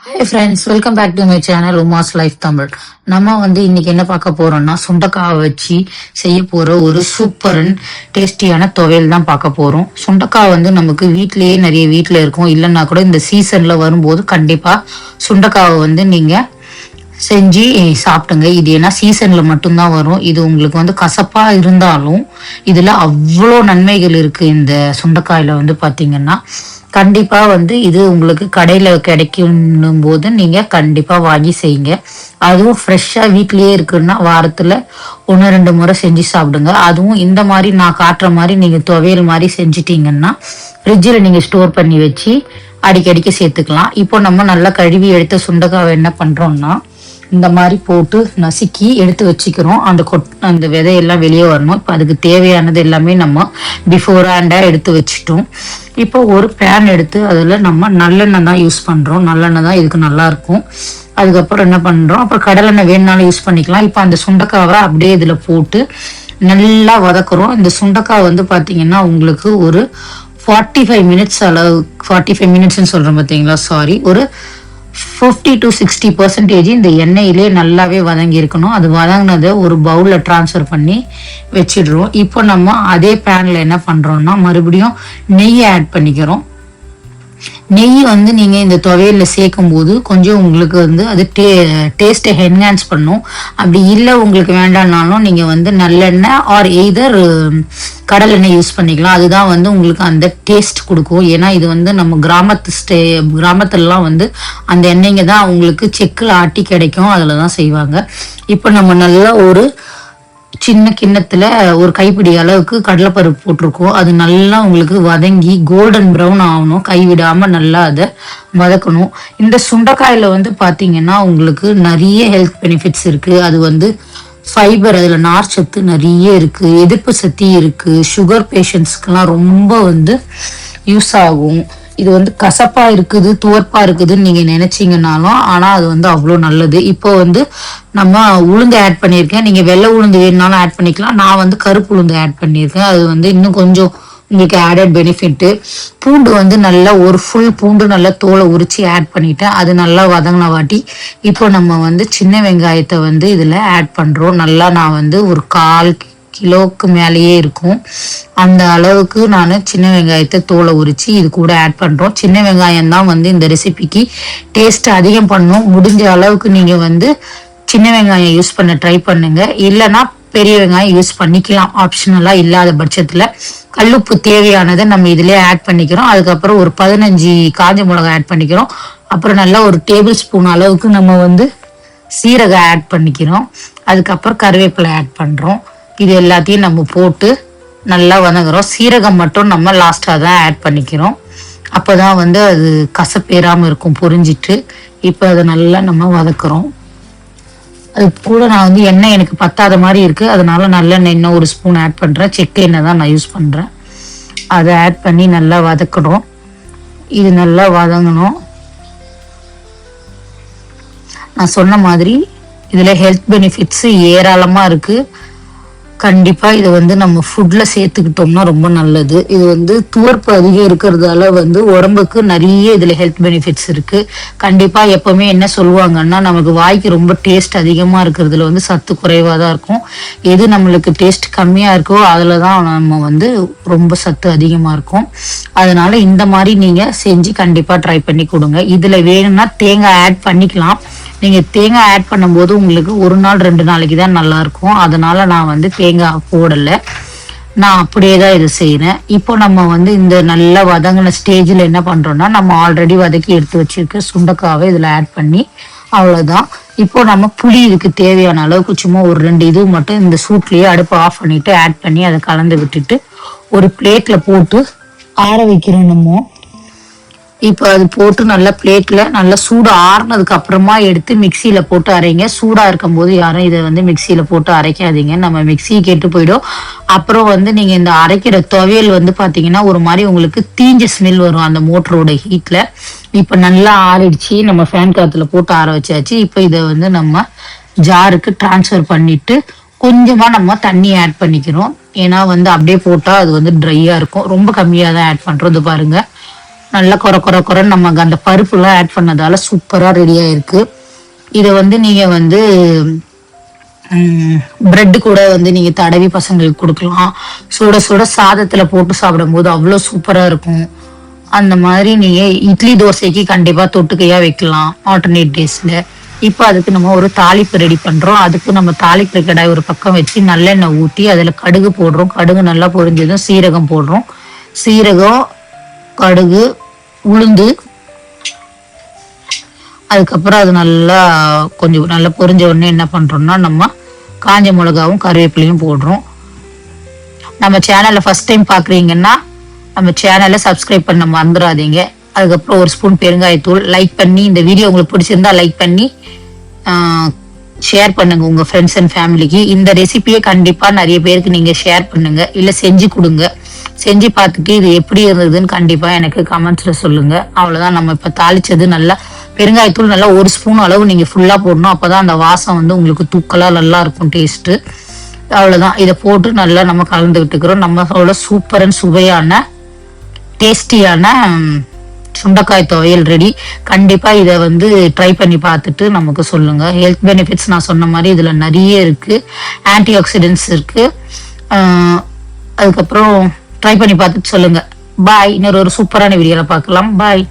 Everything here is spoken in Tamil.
Hi friends, welcome back to my channel Uma's life Tamil. நம்ம இன்னைக்கு என்ன பார்க்க போறோம்னா, சுண்டக்காவை வச்சு செய்ய போற ஒரு சூப்பர் அண்ட் டேஸ்டியான துவையல் தான் பார்க்க போறோம். சுண்டக்காய் நமக்கு வீட்லயே நிறைய வீட்டுல இருக்கும். இல்லைன்னா கூட இந்த சீசன்ல வரும்போது கண்டிப்பா சுண்டக்காவை நீங்க செஞ்சு சாப்பிட்டுங்க. இது ஏன்னா சீசன்ல மட்டும்தான் வரும். இது உங்களுக்கு கசப்பா இருந்தாலும் இதுல அவ்வளோ நன்மைகள் இருக்கு. இந்த சுண்டைக்காயில பாத்தீங்கன்னா கண்டிப்பா இது உங்களுக்கு கடையில கிடைக்கும் போது நீங்க கண்டிப்பா வாங்கி செய்யுங்க. அதுவும் ஃப்ரெஷ்ஷா வீட்லயே இருக்குன்னா வாரத்துல 1-2 முறை செஞ்சு சாப்பிடுங்க. அதுவும் இந்த மாதிரி நான் காட்டுற மாதிரி நீங்க துவையல் மாதிரி செஞ்சுட்டீங்கன்னா ஃப்ரிட்ஜில் நீங்க ஸ்டோர் பண்ணி வச்சு அடிக்கடிக்கு சேர்த்துக்கலாம். இப்போ நம்ம நல்லா கழுவி எடுத்த சுண்டைக்காவை என்ன பண்றோம்னா, இந்த மாதிரி போட்டு நசுக்கி எடுத்து வச்சுக்கிறோம். அந்த விதையெல்லாம் வெளியே வரணும். இப்போ அதுக்கு தேவையானது எல்லாமே நம்ம பிஃபோர் ஹேண்டா எடுத்து வச்சுட்டோம். இப்போ ஒரு பேன் எடுத்து அதுல நம்ம நல்லெண்ணெய் தான் யூஸ் பண்றோம். நல்லெண்ணெய் தான் இதுக்கு நல்லா இருக்கும். அதுக்கப்புறம் என்ன பண்றோம், அப்புறம் கடலெண்ணெய் வேணுனாலும் யூஸ் பண்ணிக்கலாம். இப்போ அந்த சுண்டைக்காவை அப்படியே இதுல போட்டு நல்லா வதக்குறோம். இந்த சுண்டைக்காய் பாத்தீங்கன்னா உங்களுக்கு ஒரு 45 மினிட்ஸ் அளவு, 45 மினிட்ஸ்ன்னு சொல்றேன் பாத்தீங்களா, சாரி, ஒரு 50 to 60% இந்த எண்ணெயிலே நல்லாவே வதங்கி இருக்கணும். அது வதங்கினதை ஒரு பவுல்ல டிரான்ஸ்ஃபர் பண்ணி வச்சிடுறோம். இப்போ நம்ம அதே பேன்ல என்ன பண்றோம்னா, மறுபடியும் நெய் ஆட் பண்ணிக்கிறோம். நெய் நீங்க இந்த துவையல்ல சேர்க்கும் போது கொஞ்சம் உங்களுக்கு அது டேஸ்ட்டை என்ஹான்ஸ் பண்ணும். அப்படி இல்லை உங்களுக்கு வேண்டாம்னாலும் நீங்க நல்லெண்ணெய் ஆர் எய்தர் கடல் எண்ணெய் யூஸ் பண்ணிக்கலாம். அதுதான் உங்களுக்கு அந்த டேஸ்ட் கொடுக்கும். ஏன்னா இது நம்ம கிராமத்துலலாம் அந்த எண்ணெய்ங்க தான் உங்களுக்கு செக்கில் ஆட்டி கிடைக்கும், அதுலதான் செய்வாங்க. இப்போ நம்ம நல்லா ஒரு சின்ன கிண்ணத்துல ஒரு கைப்பிடி அளவுக்கு கடலைப்பருப்பு போட்டிருக்கோம். அது நல்லா உங்களுக்கு வதங்கி கோல்டன் ப்ரௌன் ஆகணும். கைவிடாம நல்லா அதை வதக்கணும். இந்த சுண்டைக்காயில பாத்தீங்கன்னா உங்களுக்கு நிறைய ஹெல்த் பெனிஃபிட்ஸ் இருக்கு. அது ஃபைபர், அதுல நார் சத்து நிறைய இருக்கு, எதிர்ப்பு சக்தி இருக்கு. சுகர் பேஷண்ட்ஸ்க்கெல்லாம் ரொம்ப யூஸ் ஆகும். இது கசப்பா இருக்குது, துவர்ப்பா இருக்குதுன்னு நீங்க நினைச்சீங்கன்னாலும், ஆனா அது அவ்வளோ நல்லது. இப்போ நம்ம உளுந்து ஆட் பண்ணியிருக்கேன். நீங்க வெள்ளை உளுந்து வேணுனாலும் ஆட் பண்ணிக்கலாம். நான் கருப்பு உளுந்து ஆட் பண்ணியிருக்கேன். அது இன்னும் கொஞ்சம் உங்களுக்கு ஆடட் பெனிஃபிட். பூண்டு நல்லா ஒரு ஃபுல் பூண்டு நல்லா தோலை உரிச்சு ஆட் பண்ணிட்டேன். அது நல்லா வதங்கின வாட்டி இப்போ நம்ம சின்ன வெங்காயத்தை இதுல ஆட் பண்றோம். நல்லா நான் ஒரு 1/4 கிலோக்கு மேலேயே இருக்கும். அந்த அளவுக்கு நான் சின்ன வெங்காயத்தை தோலை உரிச்சு இது கூட ஆட் பண்றோம். சின்ன வெங்காயம் தான் இந்த ரெசிபிக்கு டேஸ்ட் அதிகம் பண்ணும். முடிஞ்ச அளவுக்கு நீங்க சின்ன வெங்காயம் யூஸ் பண்ண ட்ரை பண்ணுங்க. இல்லைன்னா பெரிய வெங்காயம் யூஸ் பண்ணிக்கலாம், ஆப்ஷனலா. இல்லாத பட்சத்துல கல்லுப்பு தேவையானதை நம்ம இதுலயே ஆட் பண்ணிக்கிறோம். அதுக்கப்புறம் ஒரு 15 காஞ்ச மிளகாய் ஆட் பண்ணிக்கிறோம். அப்புறம் நல்லா ஒரு டேபிள் ஸ்பூன் அளவுக்கு நம்ம சீரகம் ஆட் பண்ணிக்கிறோம். அதுக்கப்புறம் கருவேப்பிலை ஆட் பண்றோம். இது எல்லாத்தையும் நம்ம போட்டு நல்லா வதங்குறோம். சீரகம் மட்டும் நம்ம லாஸ்டா தான் ஆட் பண்ணிக்கிறோம். அப்போதான் அது கசப்பேறாம இருக்கும் பொரிஞ்சிட்டு. இப்போ அதை நல்லா நம்ம வதக்குறோம். அது கூட நான் எண்ணெய் எனக்கு பத்தாத மாதிரி இருக்கு, அதனால நல்லெண்ணெய் இன்னும் ஒரு ஸ்பூன் ஆட் பண்றேன். செக்கு எண்ணெய் தான் நான் யூஸ் பண்றேன். அதை ஆட் பண்ணி நல்லா வதக்கணும். இது நல்லா வதங்கணும். நான் சொன்ன மாதிரி இதுல ஹெல்த் பெனிஃபிட்ஸ் ஏராளமா இருக்கு. கண்டிப்பா இது நம்ம ஃபுட்ல சேர்த்துக்கிட்டோம்னா ரொம்ப நல்லது. இது துவர்ப்பு அதிகம் இருக்கிறதால உடம்புக்கு நிறைய இதுல ஹெல்த் பெனிஃபிட்ஸ் இருக்கு. கண்டிப்பா எப்பவுமே என்ன சொல்லுவாங்கன்னா, நமக்கு வாய்க்கு ரொம்ப டேஸ்ட் அதிகமா இருக்கிறதுல சத்து குறைவா தான் இருக்கும். எது நம்மளுக்கு டேஸ்ட் கம்மியா இருக்கோ அதுலதான் நம்ம ரொம்ப சத்து அதிகமா இருக்கும். அதனால இந்த மாதிரி நீங்க செஞ்சு கண்டிப்பா ட்ரை பண்ணி கொடுங்க. இதுல வேணும்னா தேங்காய் ஆட் பண்ணிக்கலாம். நீங்க தேங்காய் ஆட் பண்ணும்போது உங்களுக்கு 1 நாள் 2 நாளைக்கு தான் நல்லா இருக்கும். அதனால நான் தேங்காய் போடல, நான் அப்படியே தான் இது செய்யறேன். இப்போ நம்ம இந்த நல்லா வதங்கின ஸ்டேஜ்ல என்ன பண்றோம்னா, நம்ம ஆல்ரெடி வதக்கி எடுத்து வச்சிருக்க சுண்டைக்காவை இதுல ஆட் பண்ணி அவ்வளவுதான். இப்போ நம்ம புளி இதுக்கு தேவையான அளவுக்கு சும்மா ஒரு 2 இது மட்டும் இந்த சூட்லயே அடுப்பு ஆஃப் பண்ணிட்டு ஆட் பண்ணி அதை கலந்து விட்டுட்டு ஒரு பிளேட்ல போட்டு ஆற வைக்கிறோம் நம்ம. இப்போ அது போட்டு நல்ல பிளேட்ல நல்லா சூடு ஆறுனதுக்கு அப்புறமா எடுத்து மிக்சியில போட்டு அரைங்க. சூடா இருக்கும் போது யாரும் இதை மிக்சியில போட்டு அரைக்காதீங்க, நம்ம மிக்சி கெட்டு போயிடும். அப்புறம் நீங்க இந்த அரைக்கிற துவையல் பாத்தீங்கன்னா ஒரு மாதிரி உங்களுக்கு தீஞ்ச ஸ்மெல் வரும் அந்த மோட்டரோட ஹீட்ல. இப்ப நல்லா ஆறிடுச்சு, நம்ம ஃபேன் காத்துல போட்டு ஆற வச்சாச்சு. இப்போ இதை நம்ம ஜாருக்கு டிரான்ஸ்ஃபர் பண்ணிட்டு கொஞ்சமா நம்ம தண்ணி ஆட் பண்ணிக்கிறோம். ஏன்னா அப்படியே போட்டா அது ட்ரையா இருக்கும். ரொம்ப கம்மியா தான் ஆட் பண்றோம். இது பாருங்க, நல்லா குறைன்னு நம்ம அந்த பருப்புலாம் ஆட் பண்ணதால சூப்பரா ரெடி ஆயிருக்கு. இதை வந்து நீங்க வந்து பிரெட் கூட வந்து நீங்க தடவி பசங்களுக்கு கொடுக்கலாம். சுட சுட சாதத்துல போட்டு சாப்பிடும் போது அவ்வளோ சூப்பரா இருக்கும். அந்த மாதிரி நீங்க இட்லி தோசைக்கு கண்டிப்பா தொட்டுக்கையா வைக்கலாம் ஆல்டர்னேட் டேஸ்ல. இப்போ அதுக்கு நம்ம ஒரு தாளிப்பு ரெடி பண்றோம். அதுக்கு நம்ம தாளிப்பு கடாய் ஒரு பக்கம் வச்சு நல்லெண்ணெய் ஊற்றி அதுல கடுகு போடுறோம். கடுகு நல்லா பொரிஞ்சதும் சீரகம் போடுறோம். சீரகம், கடுகு, உளுந்து, அதுக்கப்புறம் அது நல்லா கொஞ்சம் நல்லா பொரிஞ்ச உடனே என்ன பண்றோம்னா நம்ம காஞ்ச மிளகாவும் கருவேப்பிலையும் போடுறோம். நம்ம சேனலை ஃபர்ஸ்ட் டைம் பாக்குறீங்கன்னா நம்ம சேனலை சப்ஸ்கிரைப் பண்ண மறந்துடாதீங்க. அதுக்கப்புறம் ஒரு ஸ்பூன் பெருங்காயத்தூள், லைக் பண்ணி இந்த வீடியோ உங்களுக்கு பிடிச்சிருந்தா லைக் பண்ணி ஷேர் பண்ணுங்க உங்க ஃப்ரெண்ட்ஸ் அண்ட் ஃபேமிலிக்கு. இந்த ரெசிபியை கண்டிப்பா நிறைய பேருக்கு நீங்க ஷேர் பண்ணுங்க, இல்ல செஞ்சு கொடுங்க. செஞ்சு பார்த்துட்டு இது எப்படி இருந்ததுன்னு கண்டிப்பா எனக்கு கமெண்ட்ஸ்ல சொல்லுங்க. அவ்வளவுதான். நம்ம இப்ப தாளிச்சது நல்லா பெருங்காயத்தூள் நல்லா ஒரு ஸ்பூன் அளவு நீங்க ஃபுல்லா போடணும். அப்பதான் அந்த வாசம் வந்து உங்களுக்கு தூக்கலா நல்லா இருக்கும் டேஸ்ட். அவ்வளவுதான். இதை போட்டு நல்லா நம்ம கலந்து விட்டுக்கிறோம். நம்மளோட சூப்பர் அண்ட் சுவையான டேஸ்டியான சுண்டைக்காய் துவையல் ரெடி. கண்டிப்பா இதை வந்து ட்ரை பண்ணி பார்த்துட்டு நமக்கு சொல்லுங்க. ஹெல்த் பெனிஃபிட்ஸ் நான் சொன்ன மாதிரி இதுல நிறைய இருக்கு. ஆன்டி ஆக்சிடென்ட்ஸ் இருக்கு. அதுக்கப்புறம் ட்ரை பண்ணி பார்த்துட்டு சொல்லுங்க. பாய். இன்னொரு சூப்பரான வீடியோல பார்க்கலாம். பாய்.